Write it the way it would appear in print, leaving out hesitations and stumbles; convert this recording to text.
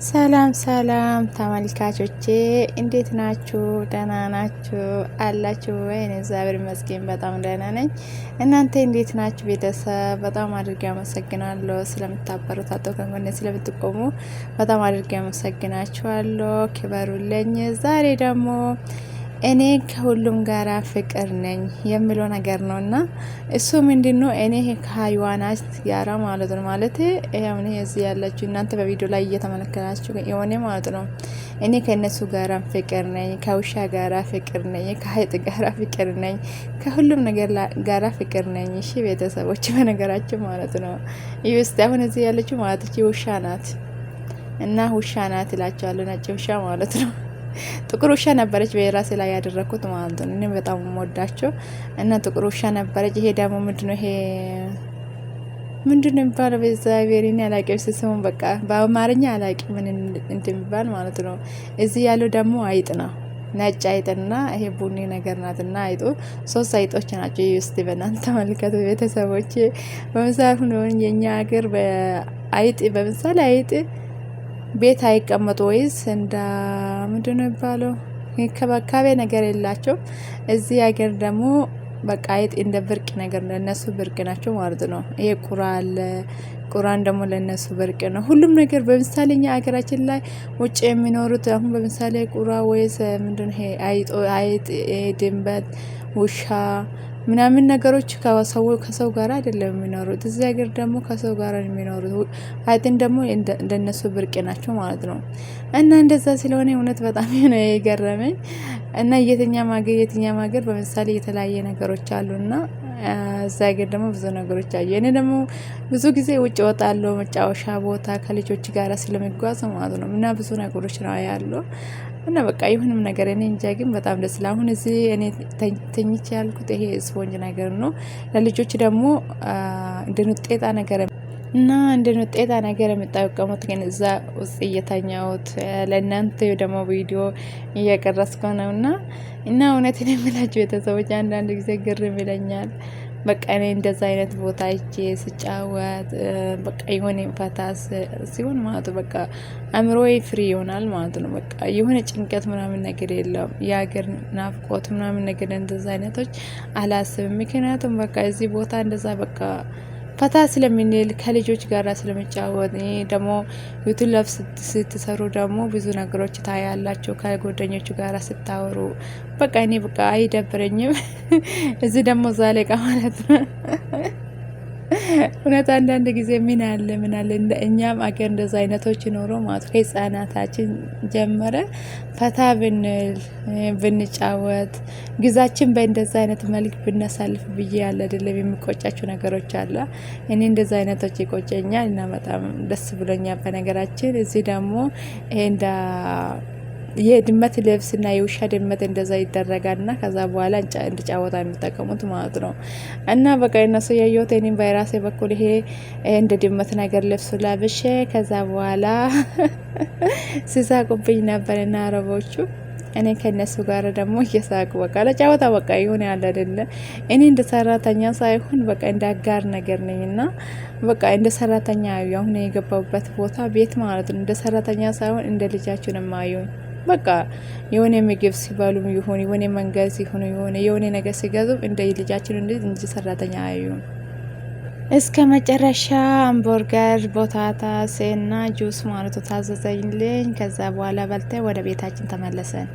ሰላም ሰላም ተመልካቾቼ እንዴት ናችሁ? ደህና ናችሁ አላችሁ ወይ? እኔ እግዚአብሔር ይመስገን በጣም ደህና ነኝ። እናንተ እንዴት ናችሁ? ቤተሰብ በጣም አድርጌ አመሰግናለሁ ስለምታበረታቱ፣ ከጎኔ ስለምትቆሙ በጣም አድርጌ አመሰግናችኋለሁ። ክበሩልኝ። ዛሬ ደግሞ እኔ ከሁሉም ጋራ ፍቅር ነኝ የሚለው ነገር ነውና እሱ ምንድነው? እኔ ከሃይዋናት ጋራ ማለት ነው ማለት ያው እዚህ ያላችሁ እናንተ በቪዲዮ ላይ እየተመለከታችሁ የሆነ ማለት ነው። እኔ ከነሱ ጋራ ፍቅር ነኝ፣ ከውሻ ጋራ ፍቅር ነኝ፣ ከሀይጥ ጋራ ፍቅር ነኝ፣ ከሁሉም ነገር ጋራ ፍቅር ነኝ። እሺ ቤተሰቦች በነገራችሁ ማለት ነው ይውስጥ አሁን እዚህ ያለችው ማለት ውሻ ናት እና ውሻ ናት እላቸዋለሁ። ነጭ ውሻ ማለት ነው። ጥቁር ውሻ ነበረች በራሴ ላይ ያደረኩት ማለት ነው። እኔ በጣም ወዳቸው እና ጥቁር ውሻ ነበረች። ይሄ ደግሞ ምንድነው? ይሄ ምንድነው የሚባለው? በእግዚአብሔር እኔ አላውቅም ስሙን፣ በቃ በአማርኛ አላውቅም ምን እንደሚባል ማለት ነው። እዚህ ያለው ደግሞ አይጥ ነው። ነጭ አይጥና ይሄ ቡኒ ነገር ናትና አይጡ ሶስት አይጦች ናቸው። እስቲ በእናንተ ተመልከቱ ቤተሰቦቼ። በምሳሌ ነው የኛ ሀገር በአይጥ በምሳሌ አይጥ ቤት አይቀመጡ ወይስ እንዳ ምንድነው የሚባለው? ከበካቤ ነገር የላቸው። እዚህ ሀገር ደግሞ በቃ አይጥ እንደ ብርቅ ነገር ለነሱ ብርቅ ናቸው ማለት ነው። ይሄ ቁራ አለ። ቁራን ደግሞ ለነሱ ብርቅ ነው። ሁሉም ነገር በምሳሌ እኛ ሀገራችን ላይ ውጭ የሚኖሩት አሁን በምሳሌ ቁራ ወይስ ምንድነው ይሄ አይጥ፣ ድንበት፣ ውሻ ምናምን ነገሮች ከሰው ጋር አይደለም የሚኖሩት። እዚህ ሀገር ደግሞ ከሰው ጋር የሚኖሩት አይጥን ደግሞ እንደነሱ ብርቅ ናቸው ማለት ነው። እና እንደዛ ስለሆነ እውነት በጣም ነው የገረመኝ። እና የትኛም ሀገር በምሳሌ የተለያየ ነገሮች አሉና እዛ ሀገር ደግሞ ብዙ ነገሮች አዩ። እኔ ደግሞ ብዙ ጊዜ ውጭ ወጣለሁ መጫወሻ ቦታ ከልጆች ጋር ስለሚጓዝ ማለት ነው። እና ብዙ ነገሮች ነው ያለው እና በቃ ይሁንም ነገር እኔ እንጃ፣ ግን በጣም ደስ ይላል። አሁን እዚህ እኔ ተኝቼ ያልኩት ይሄ ስፖንጅ ነገር ነው። ለልጆች ደግሞ እንደ ኑጤጣ ነገር እና እንደ ኑጤጣ ነገር የምጠቀሙት ግን እዛ ውስጥ እየተኛሁት ለእናንተ ደግሞ ቪዲዮ እየቀረስኩ ነው። እና እውነትን የምላችሁ ቤተሰቦች አንዳንድ ጊዜ ግርም ይለኛል። በቃ እኔ እንደዛ አይነት ቦታ እጄ ስጫወት በቃ የሆነ ፈታ ሲሆን ማለት በቃ አእምሮዬ ፍሪ ይሆናል ማለት ነው። በቃ የሆነ ጭንቀት ምናምን ነገር የለውም። የሀገር ናፍቆት ምናምን ነገር እንደዛ አይነቶች አላስብም። ምክንያቱም በቃ እዚህ ቦታ እንደዛ በቃ ፈታ ስለምንል ከልጆች ጋር ስለመጫወት ደግሞ ዩቲዩብ ላይ ስትሰሩ ደግሞ ብዙ ነገሮች ታያላችሁ ከጓደኞቹ ጋር ስታወሩ። በቃ እኔ በቃ አይደብረኝም። እዚህ ደግሞ ዛለቃ ማለት ነው። እውነት አንዳንድ ጊዜ ምን አለ እንደ እኛም አገር እንደዛ አይነቶች ኖሮ ማለት ከህፃናታችን ጀመረ ፈታ ብንል ብንጫወት ጊዜያችን በእንደዛ አይነት መልክ ብናሳልፍ ብዬ ያለ አይደለም። የሚቆጫቸው ነገሮች አለ። እኔ እንደዛ አይነቶች ይቆጨኛል እና በጣም ደስ ብሎኛል። በነገራችን እዚህ ደግሞ እንደ የድመት ልብስና የውሻ ድመት እንደዛ ይደረጋልና ከዛ በኋላ እንድጫወታ የሚጠቀሙት ማለት ነው። እና በቃ እነሱ ያየሁት እኔም በራሴ በኩል ይሄ እንደ ድመት ነገር ልብሱ ለብሼ ከዛ በኋላ ሲሳቁብኝ ነበርና አረቦቹ እኔ ከነሱ ጋር ደግሞ እየሳቁ በቃ ለጫወታ በቃ ይሁን ያለ አይደለ። እኔ እንደ ሰራተኛ ሳይሆን በቃ እንደ አጋር ነገር ነኝና በቃ እንደ ሰራተኛ አሁን የገባሁበት ቦታ ቤት ማለት ነው። እንደ ሰራተኛ ሳይሆን እንደ ልጃችን ማዩኝ በቃ የሆነ ምግብ ሲባሉ ይሁን የሆነ መንገድ ሲሆን የሆነ ነገር ሲገዙ እንደ ልጃችን እንጂ ሰራተኛ አዩን። እስከ መጨረሻ አምበርገር ቦታታስ እና ጁስ ማለት ታዘዘኝልኝ። ከዛ በኋላ በልተ ወደ ቤታችን ተመለሰን።